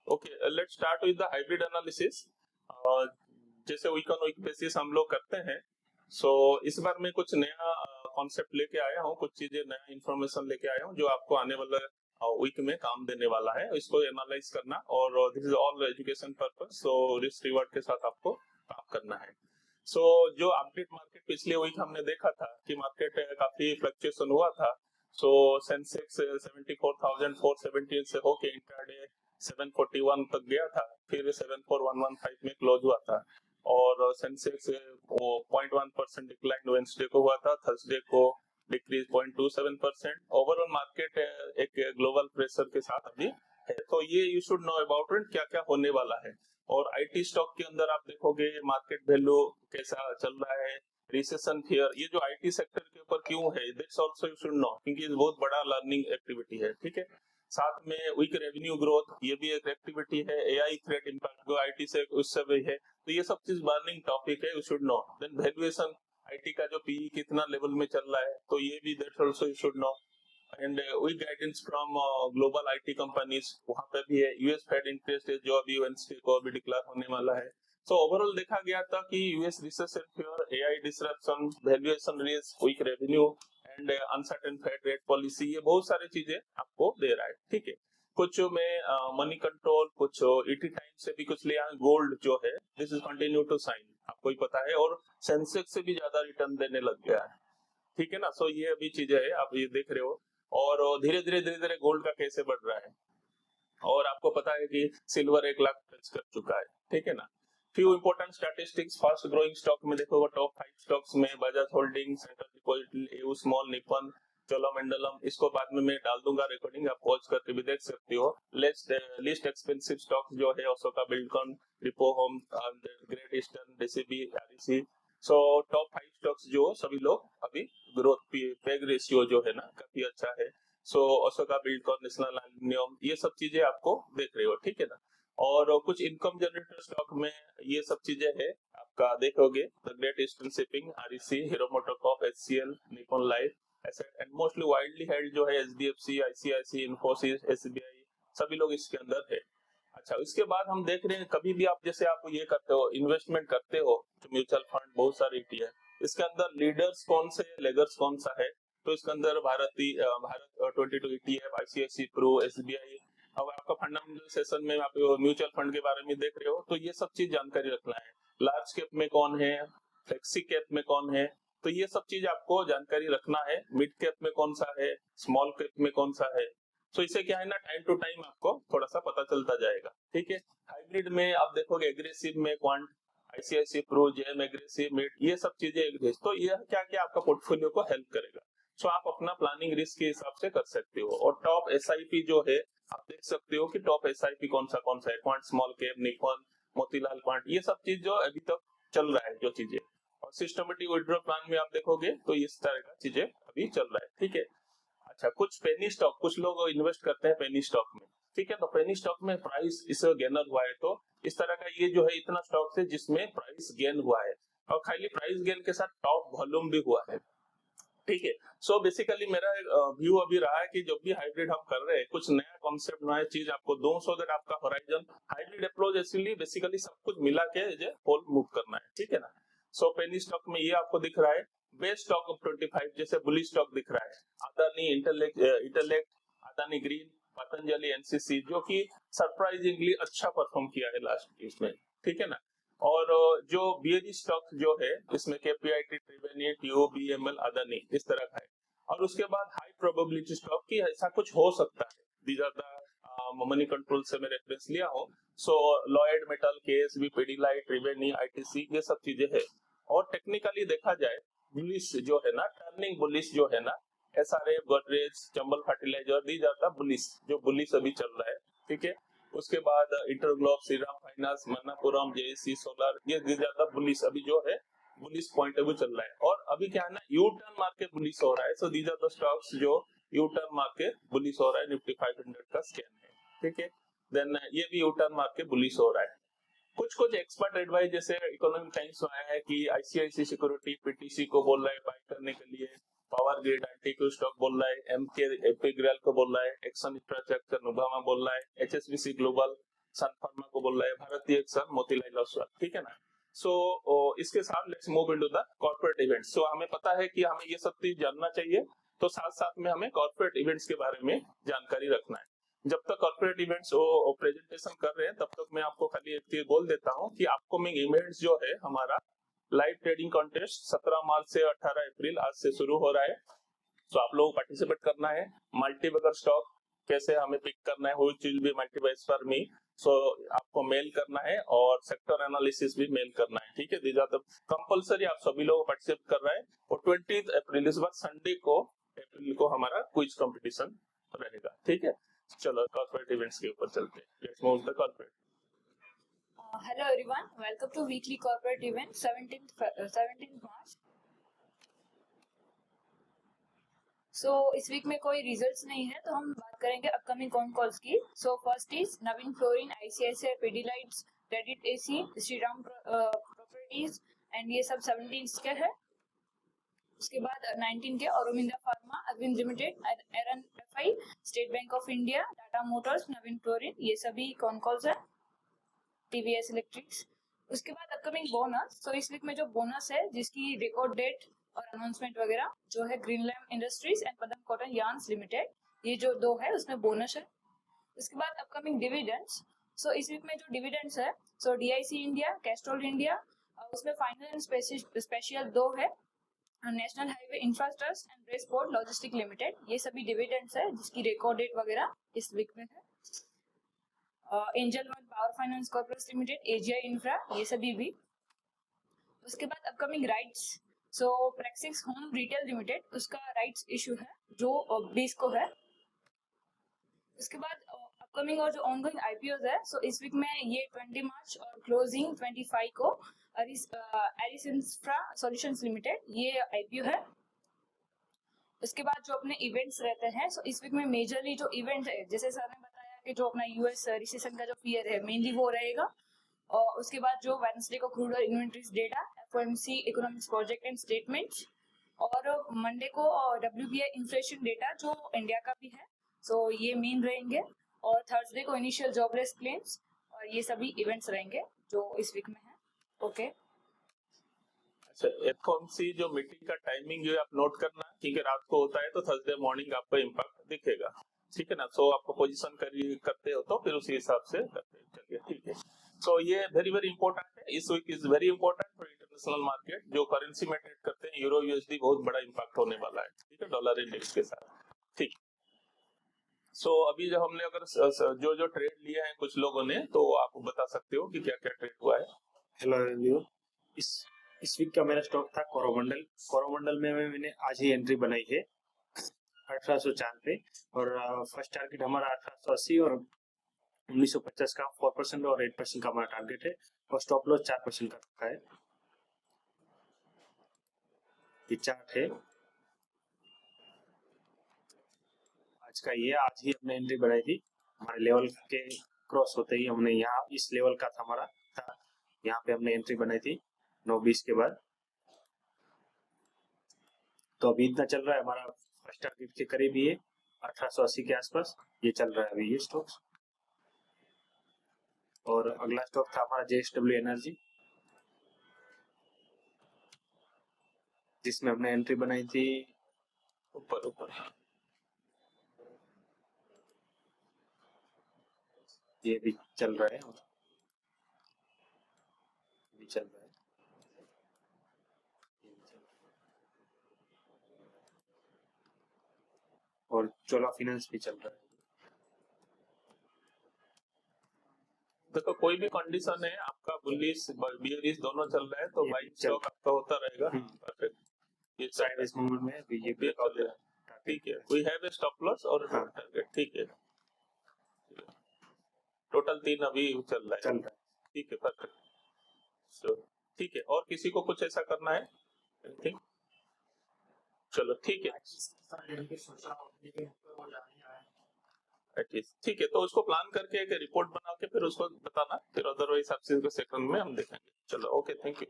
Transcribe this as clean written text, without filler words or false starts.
Okay, let's start with the hybrid analysis. जैसे week on week basis हम लोग करते हैं। सो इस बार मैं कुछ नया कॉन्सेप्ट लेके आया हूँ, कुछ चीजें नया इंफॉर्मेशन लेके आया हूँ जो आपको आने वाले वीक में काम देने वाला है। इसको एनालाइज करना, और this is all education purpose, so risk reward के साथ आपको काम करना है। सो जो अपडेट मार्केट पिछले वीक हमने देखा था कि मार्केट काफी फ्लक्चुएशन हुआ था। सो सेंसेक्स 74,417 से होके इंट्राडे 741 तक गया था, फिर 74,115 में क्लोज हुआ था। और सेंसेक्स 0.1% डिक्लाइन वेंसडे को हुआ था, थर्सडे को डिक्रीज 0.27%। ओवरऑल मार्केट एक ग्लोबल प्रेशर के साथ अभी है। तो ये you should know about it, क्या क्या होने वाला है। और आईटी स्टॉक के अंदर आप देखोगे मार्केट वैल्यू कैसा चल रहा है, रिसेशन फियर, ये जो आईटी सेक्टर के ऊपर क्यों है, that's also you should no, क्योंकि ये बहुत बड़ा लर्निंग एक्टिविटी है। ठीक है, साथ में वीक रेवेन्यू ग्रोथ, ये भी एक एक्टिविटी है। एआई थ्रेट इंपैक्ट जो आईटी से उससे भी है, तो ये सब चीज बर्निंग टॉपिक है, you should know. Then valuation, IT का जो पीई कितना लेवल में चल रहा है, तो ये भी that's also you should know. And weak guidance from global IT companies, वहां पे भी है। यूएस फेड इंटरेस्ट रेट जो अभी वेडनेसडे को अभी डिक्लेयर होने वाला है। सो ओवरऑल देखा गया था कि US recession fear, AI disruption, valuation risk, weak revenue and uncertain fed rate policy, ये बहुत सारी चीजें आपको दे रहा है। ठीक है, कुछ में मनी कंट्रोल, कुछ ईटी टाइम से भी कुछ लिया। गोल्ड जो है this is continue to shine, आपको ही पता है, और सेंसेक्स से भी ज्यादा रिटर्न देने लग गया है। ठीक है ना, सो ये अभी चीजें है, आप ये देख रहे हो। और धीरे धीरे गोल्ड का कैसे बढ़ रहा है, और आपको पता है कि सिल्वर 1 लाख टच कर चुका है। ठीक है ना। Few important statistics, fast growing stock में देखोगे टॉप 5 स्टॉक्स में Bajaj holding, central depository, AU small, Nippon, Cholamandalam, इसको बाद में मैं डाल दूंगा रिकॉर्डिंग, आप पॉज करके भी देख सकते हो। लिस्ट एक्सपेंसिव स्टॉक्स जो है Ashoka Buildcon, repo home, great eastern, DCB, REC. So top 5 stocks जो सभी लोग अभी ग्रोथ पेग रेशियो जो है ना काफी अच्छा है। सो अशोका बिल्डकॉन, नेशनल एल्यूमिनियम, ये सब चीजें आपको देख रहे हो। ठीक है ना। और कुछ इनकम जनरेटर स्टॉक में ये सब चीजें है, आपका देखोगे the great eastern shipping, REC, hero MotoCorp, HCL, Nippon life asset, and mostly widely held जो है एचडीएफसी, आईसीआईसी, इन्फोसिस, एसबीआई, सभी लोग इसके अंदर है। अच्छा, इसके बाद हम देख रहे हैं कभी भी आप जैसे आप ये करते हो, इन्वेस्टमेंट करते हो, तो म्यूचुअल फंड बहुत सारी ETF, इसके अंदर लीडर्स कौन से, लेगर्स कौन सा है, तो इसके अंदर Bharat 22 ETF, ICICI pro, SBI. अब आपका फंडामेंटल सेशन में आप म्यूचुअल फंड के बारे में देख रहे हो, तो ये सब चीज जानकारी रखना है। लार्ज कैप में कौन है, फ्लेक्सी कैप में कौन है, तो ये सब चीज आपको जानकारी रखना है। मिड कैप में कौन सा है, स्मॉल कैप में कौन सा है, तो इसे क्या है ना, टाइम टू टाइम आपको थोड़ा सा पता चलता जाएगा। ठीक है, हाइब्रिड में आप देखोगे एग्रेसिव में quant, ICICI pro, JM aggressive, mid, ये सब चीजें एग्रेसिव, तो ये क्या क्या आपका पोर्टफोलियो को हेल्प करेगा। सो आप अपना प्लानिंग रिस्क के हिसाब से कर सकते हो। और टॉप एसआईपी जो है, आप देख सकते हो कि टॉप एसआईपी कौन सा है, quant, small cap, Nippon, Motilal quant, ये सब चीज जो अभी तक चल रहा है जो चीजें। और सिस्टमेटिक विड्रॉ प्लान में आप देखोगे तो इस तरह का चीजें अभी चल रहा है। ठीक है। अच्छा, कुछ पेनी स्टॉक, कुछ लोग इन्वेस्ट करते हैं पेनी स्टॉक में। ठीक है, तो पेनी स्टॉक में प्राइस इस गेनर हुआ है, तो इस तरह का ये जो है इतना स्टॉक है जिसमें प्राइस गेन हुआ है, और खाली प्राइस गेन के साथ टॉप वॉल्यूम भी हुआ है। ठीक है। सो बेसिकली मेरा व्यू अभी रहा है कि जब भी हाइब्रिड हम कर रहे हैं, कुछ नया कॉन्सेप्ट, नया चीज आपको दूं, सो दैट आपका horizon, hybrid approach actually basically सब कुछ मिला के होल मूव करना है। ठीक है ना। सो पेनी स्टॉक में ये आपको दिख रहा है, बेस्ट स्टॉक ऑफ 25, जैसे बुली स्टॉक दिख रहा है, Adani intellect, Adani green, Patanjali, NCC, जो कि सरप्राइजिंगली अच्छा परफॉर्म किया है लास्ट इसमें। ठीक है ना। और जो बीएजी स्टॉक जो है इसमें KPIT, Triveni, TO, BML, Adani, इस तरह का है। और उसके बाद हाई प्रोबेबिलिटी स्टॉक की ऐसा कुछ हो सकता है, these are the money control से मैं रेफरेंस लिया हूं। So Lloyd metal, KSB, Pidilite, Triveni, ITC, ये सब चीजें है। और टेक्निकली देखा जाए, बुलिश जो है ना, टर्निंग बुलिश जो है ना, SRF, Godrej, Chambal fertiliser, these are the bullish, जो बुलिश अभी चल रहा है। ठीक है। उसके बाद InterGlobe, Shriram finance, Manappuram, JSC solar, ये ज्यादा बुलिश अभी जो है, बुलिश पॉइंट ऑफ व्यू चल रहा है। और अभी क्या है ना, यू टर्न मार्केट बुलिश हो रहा है। So these are the stocks जो यू टर्न मार्केट बुलिश हो रहा है, निफ्टी 500 का स्कैन है। ठीक है। देन ये भी यू टर्न मार्केट बुलिश हो रहा है। कुछ कुछ एक्सपर्ट एडवाइस, जैसे इकोनॉमिक टाइम्स में आया है कि आईसीआईसी सिक्योरिटी पीटीसी को बोल रहा है बाय करने के लिए, पावर ग्रिड एंटीक्यू स्टॉक बोल रहा है, एमके एपिग्रेल को बोल रहा है, एक्सन इंफ्रास्ट्रक्चर नुभामा बोल रहा है, एचएसबीसी ग्लोबल, सन फार्मा को बोल रहा है, भारतीय एक्सर, मोतीलाल ओसवाल, ठीक है ना। सो इसके साथ let's move into the corporate events. So हमें पता है कि हमें ये सब चीज जानना चाहिए, तो साथ साथ में हमें कॉर्पोरेट इवेंट्स के बारे में जानकारी रखना है। जब तक कॉर्पोरेट इवेंट्स वो प्रेजेंटेशन कर रहे हैं तब तक मैं आपको खाली एक चीज बोल देता हूँ कि अपकमिंग इवेंट्स जो है हमारा लाइव ट्रेडिंग कॉन्टेस्ट 17 मार्च से 18 अप्रैल आज से शुरू हो रहा है। तो आप लोगों को पार्टिसिपेट करना है। मल्टीबैगर स्टॉक कैसे हमें पिक करना है, which will be multibaggers for me, so आपको मेल करना है और सेक्टर एनालिसिस भी मेल करना है, ठीक है। दीज आर द कंपलसरी, आप सभी लोग पार्टिसिपेट कर रहे हैं। और 20 अप्रैल इस बार संडे को अप्रैल को हमारा क्विज कंपटीशन रहेगा, ठीक है। चलो कॉर्पोरेट इवेंट्स के ऊपर चलते हैं। Let's move the corporate. Hello everyone, welcome to weekly corporate event 17th March. So इस वीक में कोई रिजल्ट्स नहीं है, तो हम बात करेंगे अपकमिंग कॉन कॉल्स की। So first is Navin fluorine, ICICI, Pidilites, credit AC, Shriram properties and ये सब 17 के है। उसके बाद 19 के औरोबिंदो फार्मा, अरविंद लिमिटेड, एरन FI, state bank of India, Tata motors, Navin fluorine, ये सभी कॉन कॉल्स है। TVS electrics. उसके बाद अपकमिंग बोनस। तो इस वीक में जो बोनस है जिसकी रिकॉर्ड डेट और अनाउंसमेंट वगैरह जो है Greenland industries and Padam cotton yarns limited, ये जो दो है उसमें बोनस है। उसके बाद अपकमिंग डिविडेंड्स। सो इस वीक में जो डिविडेंड्स है, so DIC India, Castrol India, उसमें फाइनल एंड स्पेशल दो है, national highway infrastructure and race port logistic limited, ये सभी डिविडेंड्स है जिसकी रिकॉर्ड डेट वगैरह इस वीक में है। Angel one power finance corporation limited, AGI infra, ये सभी भी। उसके बाद अपकमिंग राइट्स। सो प्रेक्सिस होम रिटेल लिमिटेड, उसका राइट्स इशू है जो 20 को है। उसके बाद अपकमिंग और जो ऑनगोइंग IPOs है, सो इस वीक में ये 20 मार्च और क्लोजिंग 25 को एरिस इंफ्रा सॉल्यूशंस लिमिटेड, ये IPO है। उसके बाद जो अपने इवेंट्स रहते हैं, सो इस वीक में मेजरली जो इवेंट है, जैसे सर ने बताया कि जो अपना US रिसेशन का जो फियर है मेनली वो रहेगा। और उसके बाद जो वेडनेसडे को crude oil inventories data, FOMC economics project and statements, और मंडे को WPI इन्फ्लेशन डेटा जो इंडिया का भी है, सो ये मेन रहेंगे। और थर्सडे को इनिशियल जॉबलेस क्लेम्स, और ये सभी इवेंट्स रहेंगे जो इस वीक में है। ओके अच्छा, FOMC जो मीटिंग का टाइमिंग जो आप नोट करना, क्योंकि रात को होता है तो थर्सडे मॉर्निंग आपको इम्पैक्ट दिखेगा, ठीक है ना। सो आपको पोजीशन करते हो तो फिर उसी हिसाब से करते चलिए, ठीक है। सो ये वेरी वेरी इंपॉर्टेंट है। इस week is very important for international market. जो करेंसी में ट्रेड करते हैं यूरो USD, बहुत बड़ा इम्पैक्ट होने वाला है, ठीक है, डॉलर इंडेक्स के साथ, ठीक। सो अभी जो हमने अगर जो ट्रेड लिए हैं कुछ लोगों ने, तो आप बता सकते हो कि क्या क्या ट्रेड हुआ है। हेलो एवरीवन, इस वीक का मेरा स्टॉक था कोरोमंडल में मैंने आज ही एंट्री बनाई है 1804 पे, और फर्स्ट टारगेट हमारा 1880 और 1950 का 4% और 8% का हमारा टारगेट है, और स्टॉप लॉस 4% का रखा है। ये चार्ट है आज का, ये आज ही हमने एंट्री बनाई थी। हमारे लेवल के क्रॉस होते ही हमने यहाँ इस लेवल का था हमारा यहाँ पे हमने एंट्री बनाई थी 9:20 के बाद। तो अभी इतना चल रहा है, हमारा फर्स्ट टारगेट के करीब ही है, 1880 के आसपास ये चल रहा है अभी ये स्टॉक्स। और अगला स्टॉक था हमारा JSW एनर्जी, जिसमें हमने एंट्री बनाई थी ऊपर ये भी चल रहा है, भी चल रहा है, और चोला फाइनेंस भी चल रहा है। देखो कोई भी कंडीशन है, आपका बुलिश बियरिश दोनों चल रहा है तो बाइंग स्टॉक आपका होता रहेगा। परफेक्ट, ये साइडवेज मूवमेंट में भी ये चल रहा है, ठीक है। We have a stop loss और टारगेट, ठीक है। टोटल 3 अभी चल रहा है, ठीक है, परफेक्ट। सो ठीक है, और किसी को कुछ ऐसा करना है? एनीथिंग? चलो ठीक है, ठीक है। तो उसको प्लान करके एक रिपोर्ट बना के फिर उसको बताना, फिर अदरवाइज आपसे सेकंड में हम देखेंगे। चलो ओके, थैंक यू।